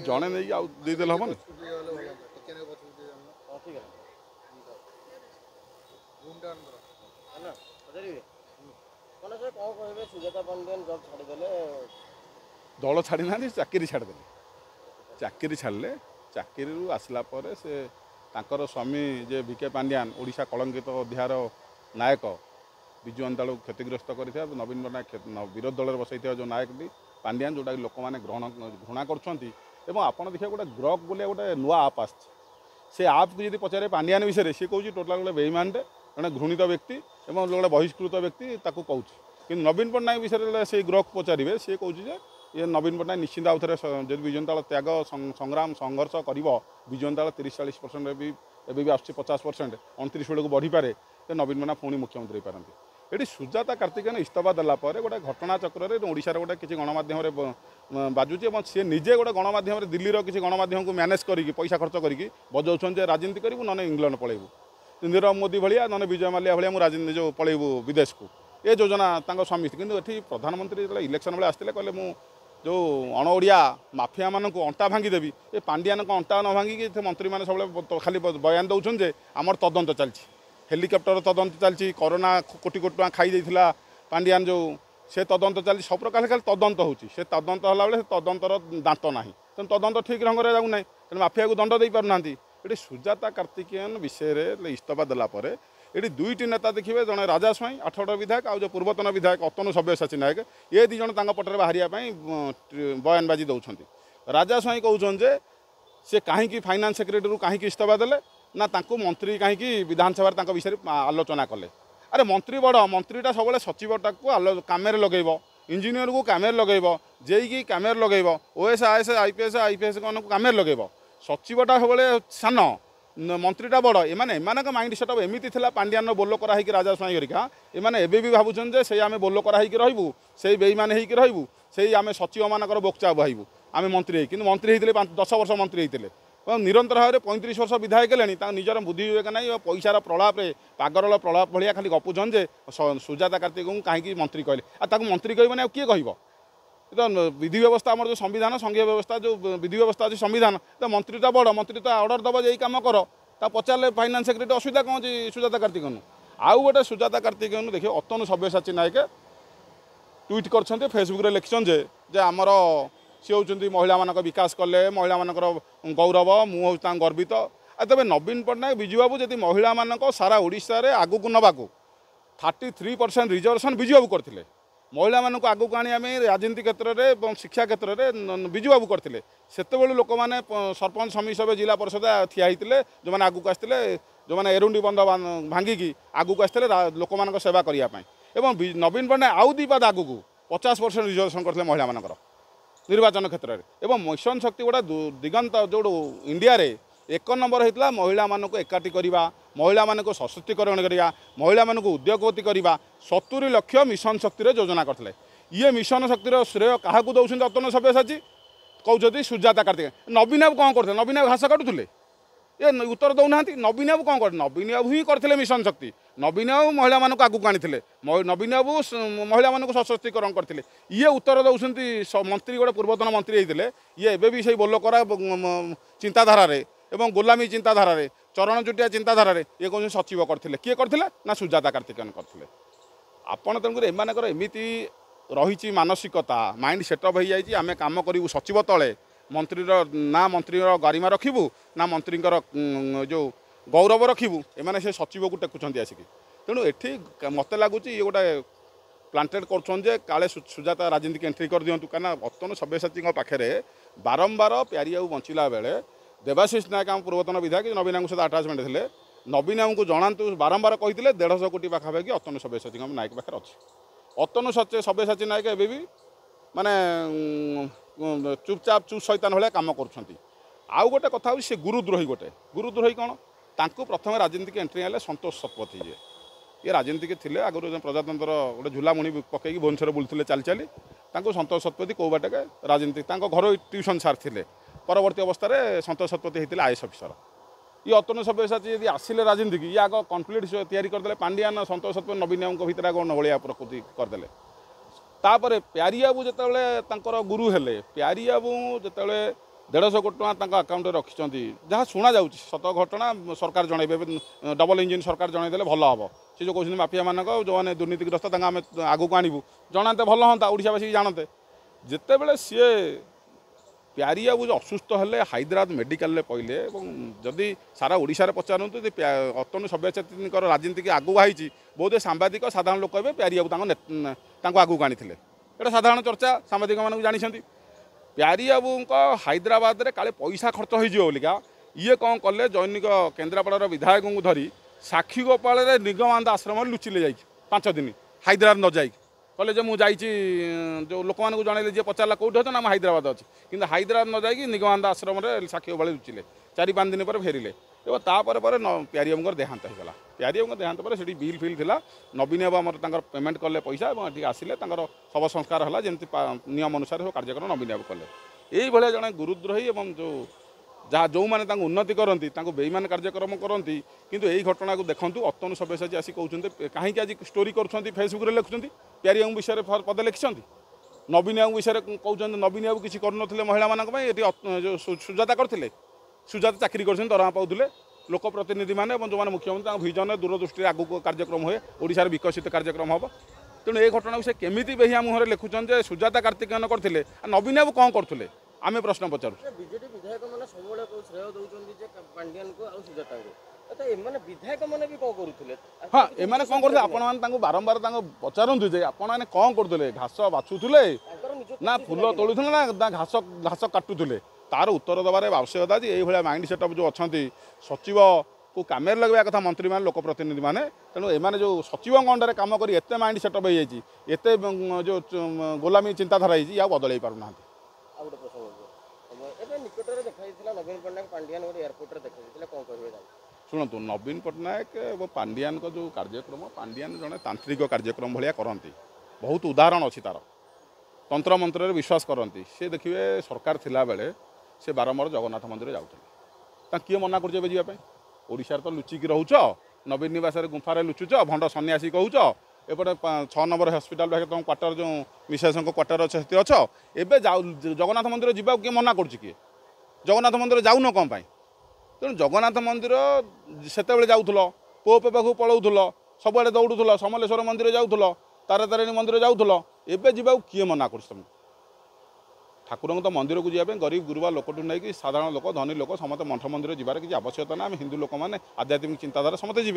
ଜଣେ ନେଇକି ଆଉ ଦେଇଦେଲେ ହବନି। ଦଳ ଛାଡ଼ି ନାହାନ୍ତି, ଚାକିରି ଛାଡ଼ିଦେଲେ। ଚାକିରି ଛାଡ଼ିଲେ, ଚାକିରିରୁ ଆସିଲା ପରେ ସେ ତାଙ୍କର ସ୍ୱାମୀ ଯେ ଭିକେ ପାଣ୍ଡିଆନ, ଓଡ଼ିଶା କଳଙ୍କିତ ଅଧ୍ୟାୟର ନାୟକ, ବିଜୁ ଜନତାକୁ କ୍ଷତିଗ୍ରସ୍ତ କରିଥିବା ନବୀନ ପଟ୍ଟନାୟକ ବିରୋଧୀ ଦଳରେ ବସାଇଥିବା ଯେଉଁ ନାୟକଟି ପାଣ୍ଡିଆନ, ଯେଉଁଟାକି ଲୋକମାନେ ଘୃଣା କରୁଛନ୍ତି। ଏବଂ ଆପଣ ଦେଖିବାକୁ ଗୋଟେ ଗ୍ରକ୍ ବୋଲି ଗୋଟେ ନୂଆ ଆପ୍ ଆସିଛି। ସେ ଆପ୍କୁ ଯଦି ପଚାରେ ପାଣ୍ଡିଆନ ବିଷୟରେ, ସିଏ କହୁଛି ଟୋଟାଲ୍ ଗୋଟେ ବେଇମାନଟେ, ଜଣେ ଘୃଣିତ ବ୍ୟକ୍ତି ଏବଂ ଗୋଟେ ବହିଷ୍କୃତ ବ୍ୟକ୍ତି ତାକୁ କହୁଛି। କିନ୍ତୁ ନବୀନ ପଟ୍ଟନାୟକ ବିଷୟରେ ସେଇ ଗ୍ରକ୍ ପଚାରିବେ, ସିଏ କହୁଛି ଯେ ये नवीन पट्टनायक निश्चित आउ थे जो विजु जनता दल त्याग संग्राम संघर्ष कर विजु जनता दल 30-40% भी एवं भी आस 50% 29 बेलू बढ़ी पारे तो नवीन पट्टनायक पुणी मुख्यमंत्री पारती। ये सुजाता कार्तिकेयन इस्तफा देलापर गोटे घटना चक्र में ओडार गोटे किसी गणमाध्यम बाजुचे और सी निजे गोटे गणमाध्यम दिल्ली किसी गणमाध्यम को मैनेज करके पैसा खर्च करके बजाऊँ राजनीति करूँ ना इंग्लैंड पलैबू नीरव मोदी भाया ना विजय माल्या भाया मुझे राजनीति जो पलैबू विदेश को ये योजना स्वामी कि ये प्रधानमंत्री जो इलेक्शन बेले आसते कहले मु जो अणओडिया माफिया मान को अंटा भांगीदेवी ये पांडियान को अंटा न भांगिकी मंत्री मैंने सब खाली बयान दौरान जे आमर तदंत चलती हेलिकप्टर तदंत चलती कोरोना कोटी कोटी टका खाई देथिला पांडियान जो से तदंत चलती सब प्रकार खाली तदंत होची से तदंत होला बेले तदंतर दांत नाही तेणु तदंत ठीक ढंग से जाऊँ ना तेणु माफिया को दंड दे पारना ये सुजाता कार्तिकेयन विषय इस्तफा देलापर ये दुईटी नेता देखिए जड़े राजा स्वाई 8 विधायक आउ जो पूर्वतन विधायक अतनु सब्यसाची नायक ये दी जन पटे बाहर बयानबाजी दौरान राजा स्वाई कहते सी कहीं फाइनान्स सेक्रेटरी कहीं इस्तफा देले ना तांको मंत्री कहीं विधानसभा विषय आलोचना कले। अरे मंत्री बड़ मंत्रीटा सब सचिवटा को कामेर लगेब इंजीनियर को कामेर लगेब जेई कामेर लगेब ओएस आएस आईपीएस आईपीएस कामेर लगेब सचिवटा सब सान मंत्रीटा बड़ एमाने माइंड सेटअप एमती था पांडियान बोलो कराई राजा स्वाई हरिका एमाने एबे भी भावुन जे से आम बोलो कराई रहबू से बेईमान होकर रहबू से आम सचिव मानकर बोक्चा बहबू आम मंत्री कि मंत्री होते 10 वर्ष मंत्री होते निरंतर भाव में 35 वर्ष विधायक है निजर बुद्धि विवेक ना पैसार प्रलाप पागरल प्रलाप भाया खाली गपुन जे सुजाता कार्तिक को कहीं मंत्री कहले मंत्री कहना किए कह तो विधि व्यवस्था आम जो संविधान संघीय व्यवस्था जो विधि व्यवस्था अच्छी संविधान तो मंत्रीटा बड़ मंत्री तो अर्डर दब यही कम कर पचारे फाइनान्स सेक्रेटरी असुविधा कौन अच्छी सुजाता कार्तिकेयन आउ गोटे सुजाता कार्तिकेयन देखिए अतनु सब्यसाची नायक ट्वीट कर फेसबुक रे लिखिछन जे आमर सी होती महिला मान विकास कले महिला मान गौरव मुझे गर्वित तेज नवीन पट्टनायक विजु बाबू जी महिला मान सारा ओडिशा रे आगु को नबाकू 33% रिजर्वेशन विजु बाबू करथिले महिला मानक आगू आने राजनीति क्षेत्र में शिक्षा क्षेत्र में विजु बाबू करते से लोक मैंने सरपंच समिति सभ्य जिला परिषद ठिया होते जो मैंने आगू आसते जो मैंने एरुंडी बंध भांगिकी आगू आसते लोक मान सेवा करने नवीन पट्टनायक आउ 2 पाद आगू 50% रिजर्वेशन करते महिला मानकर निर्वाचन क्षेत्र में मिशन शक्ति गोटे दिगंत जो इंडिया रे 1 नंबर होता महिला मानक एकाठी करवा महिला मानक सशक्तिकरण करवा महिला मानक उद्योगपति करवा 70 लाख मिशन शक्ति योजना करते ये मिशन शक्तिर श्रेय क्या दौरान अतनु सब्यसाची कहते सुजाता कार्तिकेयन नवीन बाबू कौन करते नवीन बाबू घास काटुले ये उत्तर दौना नवीन बाबू कौन करते नवीन बाबू ही करते मिशन शक्ति नवीन बाबू महिला मानक आगू आनी नवीन बाबू महिला मानक सशक्तिकरण करते ये उत्तर दौरान मंत्री गोटे पूर्वतन मंत्री होते ये एवं भी बोलो करा चिंताधारा एवं गोलामी चिंताधारा चरण चुटिया चिंताधारा ये कौन सचिव करते किए करते ना सुजाता कार्तिकेयन करते आपण तेणुक एमानकर एमती रही मानसिकता माइंड सेटअप हो जाए आम कम करूँ सचिव तले मंत्रीर ना मंत्रीर गरिमा रखिबू ना मंत्रीर जो गौरव रखिबू एमाने से सचिव को टेकुंट आसिक तेणु एठी मत लगुच ये गोटे प्लांटेड कर काले सुजाता राजनीति एंट्री कर दिंतु कहीं अतनु सब्यसाची पाखे बारंबार प्यारिया बंचला बेले देवाशीष नायक आम पूर्वतन विधायक नवीन बाबू सहित आटाचमेंट थे नवीन बाबू को जनातु बारंबार कहते 150 कोटी पाखापाखि अतनु सब्यसाची नायक पाखे अच्छे अतनु सब्यसाची नायक एवं भी माने चुपचाप चुप शैतान भाया कम कर गोटे कथा से गुरुद्रोही कौन तांको प्रथम राजनीति एंट्री है संतोष शतपथी जी ये राजनीति थे आगुरी प्रजातंत्र गोटे झुलामुणी पकईकि भुवनेश्वर बुलूले चली चली संतोष शतपथी कौ बाटे राजनीति घर ट्यूशन सार थे परवर्ती अवस्था संतोष शतपथी होते आईएएस अफिसर ये अतनु सब्यसाची यदि आसिले राजनीति की ये आग कम्प्लीट तैयारी करदे पांडियान संतोष शतपथी नवीन बाबू भितर आग नवलिया प्रकृति करदे तापर प्यारी बाबू जिते गुरु हेले प्यारी बाबू जिते देढ़श कोटी टका आकाउंट रखिंट जहाँ शुणा जा सत घटना सरकार जनइबे डबल इंजिन सरकार जनईदे भल हम से जो कहते माफिया मानक जो मैंने दुर्नीतिग्रस्त आम आगू आणबू जनाते भल हाँ ओडावासी जानते जितेबले सी प्यारी बाबू जो असुस्थ हेले हैदराबाद मेडिकल पड़े जदि सारा ओडार पचारतु अतनु सभ्यसाची राजनीति आगू बाई बहुत सांबादिक साधारण लोक कहे प्यारी बाबू आगू आनी एटा साधारण चर्चा सांबादिक मानक जानी प्यारी बाबू हैदराबाद रे काले पैसा खर्च होलिका ये कौन कले जैनिक केन्द्रापड़ार विधायक को धरी साक्षी गोपाल निगमानंद आश्रम लुचिले जा 5 दिन हैदराबाद न जाइक कहे जे मुझे जो लोक मानक जनइले जी पचारा कौटी अच्छे ना हैदराबाद अच्छे कि हैदराबाद न जाइक निगमानंद आश्रम साक्षी गोपाल लुचिले 4-5 दिन पर फेरिले एवं तापर प्यारी बाबू देहांत होगा प्यारी बाबू देहांत पर से बिल फिल था नवीन बाबू आमर पेमेंट कले पैसा और आसिले शव संस्कार है जमी नियम अनुसार सब कार्यक्रम नवीन बाबू कले यही जड़े गुरुद्रोही और जो जहाँ जो मैंने उन्नति करती बेईमान कार्यक्रम करती किंतु यही घटना को देखूँ अतनु सब्यसाची आसी कहते कहीं आज स्टोरी कर फेसबुक रे लिखुं प्यारी बाबू विषय पदे लिखिं नवीन बाबू विषय कहते नवीन बाबू किसी करुन महिला मानी जो सुजाता करते सुजाता चाकरी कर दरमा पाते लोक प्रतिनिधि मैंने जो मैंने मुख्यमंत्री भिजन दूरदृष्टि आगू कार्यक्रम हुए ओडार विकसित कार्यक्रम हम तेणु ये घटना को से केमी बेहिया मुहर लिखुं सुजाता कार्तिकेयन करते नवीन बाबू कौन करते आम प्रश्न पचारू बीजेडी विधायक मैंने सब श्रेय दौरान पांड्यान को और सुजाता को विधायक मैंने भी कौन करुले हाँ एम कौन करते आपण बारंबार पचारतु जे आपण कौन करुले घास बाछुले ना फूल तोलुले ना घास घास काटुले तार उत्तर दबार आवश्यकता अच्छी यही माइंड सेटअप जो अच्छा सचिव को कम लगे कथा मंत्री मैंने लोक प्रतिनिधि मैंने तेणु एम जो सचिव अंडर कम कर एत माइंड सेटअप होते जो गोलामी चिंताधारा या बदल पारना शुणु नवीन पट्टनायक और पांड्यान को जो कार्यक्रम पांड्यान जड़े तांत्रिक कार्यक्रम भाया करती बहुत उदाहरण अच्छी तार तंत्र मंत्र विश्वास करती सी देखिए सरकार थिला बेले से बारंबार जगन्नाथ मंदिर जाऊँ किए मना कर ओडिशार तो लुचिकी रोच नवीन निवास गुंफार लुचुच भंड सन्यासी कहूच एपटे 6 नंबर हस्पिटाल पाखे तुम क्वार्टर जो मिसेस क्वार्टर अच्छे से अच्छ एवं जगन्नाथ मंदिर जा किए मना कर जगन्नाथ मंदिर जाऊन कौन तेणु जगन्नाथ मंदिर से जाऊल पुओ पे पाखु पलाऊल सबुआड़े दौड़ूल समलेश्वर मंदिर जाऊल तारातारिणी मंदिर जाऊल एवं जा किए मना कर ठाकुर तो मंदिर को जाए गरीब गुरुबा लोक नहीं साधारण लोक धनी लोक समस्त मठ मंदिर जबार किसी आवश्यकता ना आम हिंदू लोक मैंने आध्यात्मिक चिंताधारा समस्त जी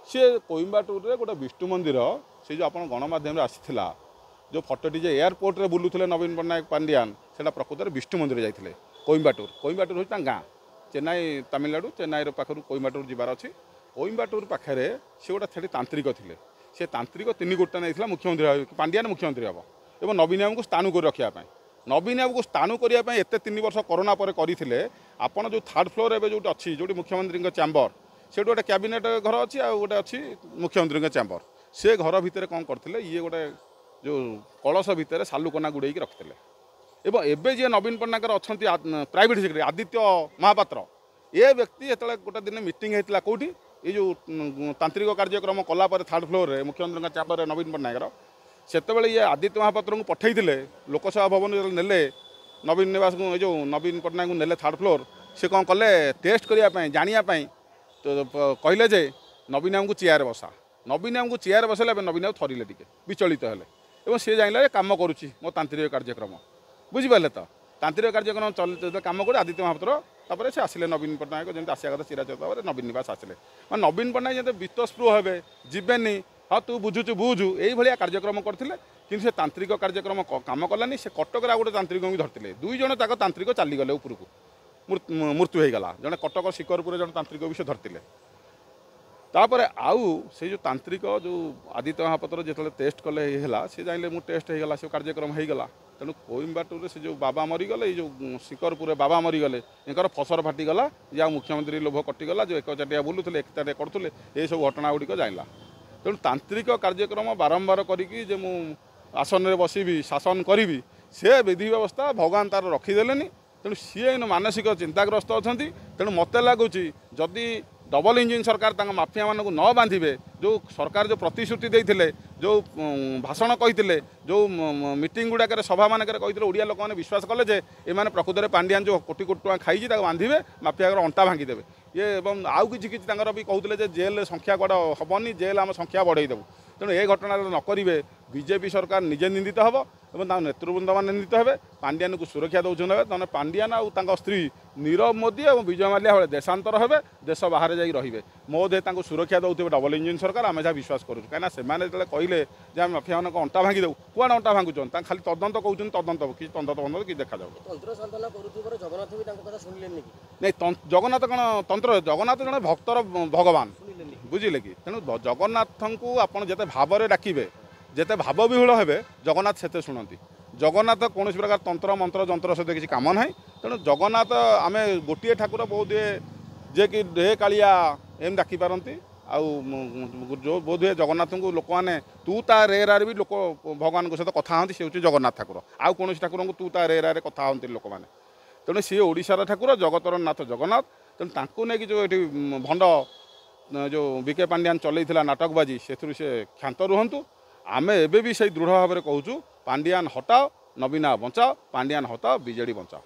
सी कोइम्बाटूर रे गोटे विष्णु मंदिर से जो आप गणमाध्यम आसीला जो फटोटी जे एयरपोर्ट रे बुलूले नवीन पट्टनायक पांड्यान से प्रकृत विष्णु मंदिर जाते कोइम्बाटूर कोइम्बाटूर हूँ गाँ चेन्नई तमिलनाडु चेन्नई पाखर कोइम्बाटूर जबार अच्छी कोइम्बाटूर पाखे से गोटे तांत्रिक थे से तांत्रिक 3 कोटी नहीं मुख्यमंत्री पांड्यान मुख्यमंत्री हम और नवीन बाबू को स्थाणु कर रखापी नवीन बाबू को स्थाणु करने एत 3 वर्ष कोरोना पर करते आपड़ जो 3rd फ्लोर एवं जो अच्छी जो मुख्यमंत्री चैम्बर से गोटे कैबिनेट घर अच्छी आ गोटे अच्छी मुख्यमंत्री चैम्बर से घर भितर कौन करते ये गोटे जो कलश भितर सालुकना गुड़े रखते एवं एवं जी नवीन पट्टनायक अच्छा प्राइवेट सेक्रेटरी आदित्य महापात्र ये व्यक्ति जो गोटे दिन मीटिंग होता कौटी ये जो तांत्रिक कार्यक्रम कलापर 3rd फ्लोर रे मुख्यमंत्री चैम्बर नवीन पट्टनायक सेतबे ये आदित्य महापात्र को पठे लोकसभा भवन जो नेले नवीन निवास को जो नवीन पट्टनायक नेले 3rd फ्लोर से कौन कले टेस्ट करने जानापी तो कहले जे नवीन बाबू को चेयर बसा नवीन बाबू को चेयर बसैले नवीन बाबू थरिले टिके विचलित हेले सी जान कम करुच्ची मो तांत्रिक कार्यक्रम बुझिपारे तो तांत्रिक कार्यक्रम चल कम कर आदित्य महापात्र से आसिले नवीन पट्टनायक जमी आसा कथा चिराचर नवीन निवास आसिले नवीन पट्टनायक जब वित्तस्पृह हे जीवेनि हाँ तू बुझुचु बुझु यही कार्यक्रम करते कि से तांत्रिक कार्यक्रम कम कलानी से कटक गोटे तांत्रिक भी धरते 2 जन तक तांत्रिक चलीगले उपरकू मृत्यु होगा जड़े कटक शिकरपुर जन तांत्रिक भी से धरते तापर आउ से जो तांत्रिक जो आदित्य महापात्र जो टेस्ट कले से जाइले मु टेस्ट होगा से कार्यक्रम होगा तेणु कोइम्बाटूर से जो बाबा मरीगले जो शिकरपुर बाबा मरीगले इनकर फसर फाटिगला या मुख्यमंत्री लोभ कटिगला जो एकचाटिया बुलूले एकचाटिया करुले ये सब घटना गुड़िक जाइला तेणु तांत्रिक कार्यक्रम बारंबार करी मु आसन में बसबी शासन करी से विधि व्यवस्था भगवान तार रखीदेलेनि तेणु सी मानसिक चिंताग्रस्त अच्छा तेणु मत लगुच जदि डबल इंजिन सरकार माफिया मानक न बांधे जो सरकार जो प्रतिश्रुति देते जो भाषण कही जो मीटिंग गुड़ाक सभा मानक कही ओडिया लोक मैंने विश्वास कले जे एम प्रकृत में पांड्यान जो कोटी कोटी टଙ୍କା खाई बांधे माफिया अंटा भांगीदेवे ये एवं आउ कि भी कहते जेल संख्या गुड़ा हेनी जेल आम संख्या बढ़ईदेवु तेणु ए घटना नकरे बीजेपी सरकार निजे निंदित हम और नेतृवृंद मान निंदित हे पांड्यान को सुरक्षा दौरान तेना पांड्यान और स्त्री नीरव मोदी और विजय माल्या भाई देशांतर हे देश बाहर जा रे मोदे सुरक्षा दौथे डबल इंजिन सरकार आम जहाँ विश्वास करूँ कहीं जो कहले आम माफिया मान अंटा भांगी देव कुआड़े अंटा भांगुन खाली तदंत कहते तदंत कि तदंत बंद कि देखा जाऊ तंत्र साधना करुवर जगन्नाथ भी कथा शुणिले नहीं जगन्नाथ कौन तंत्र जगन्नाथ जड़े भक्तर भगवान बुझिले कि तेणु जगन्नाथ को आपड़ जिते भाव डाकिबे जिते भाव विहुल हे जगन्नाथ से शुणती जगन्नाथ कौन प्रकार तंत्र मंत्र जंत्र सहित किसी कम ना तेणु जगन्नाथ आम गोटे ठाकुर बोध हुए जे कि हे कालिया एम डाकी पारती जो बोध हुए जगन्नाथ को लोक मैंने तू ता रेरारे भी लोक भगवान सहित कथा हाँ सी हूँ जगन्नाथ ठाकुर आउ कौन ठाकुर को तू ता रेरारे कथा हाँ लोक मैंने तेणु सी ओडिशार ठाकुर जगतर नाथ जगन्नाथ तेणु तांको नहीं जो ये भंड जो बीके पांड्यान चलैला नाटकबाजी से क्षांत रुहतु आमे एबे भी से दृढ़ भाव में कहूँ पांड्यान हटाओ नवीना बचाओ पांड्यान हटाओ बीजेडी बचाओ।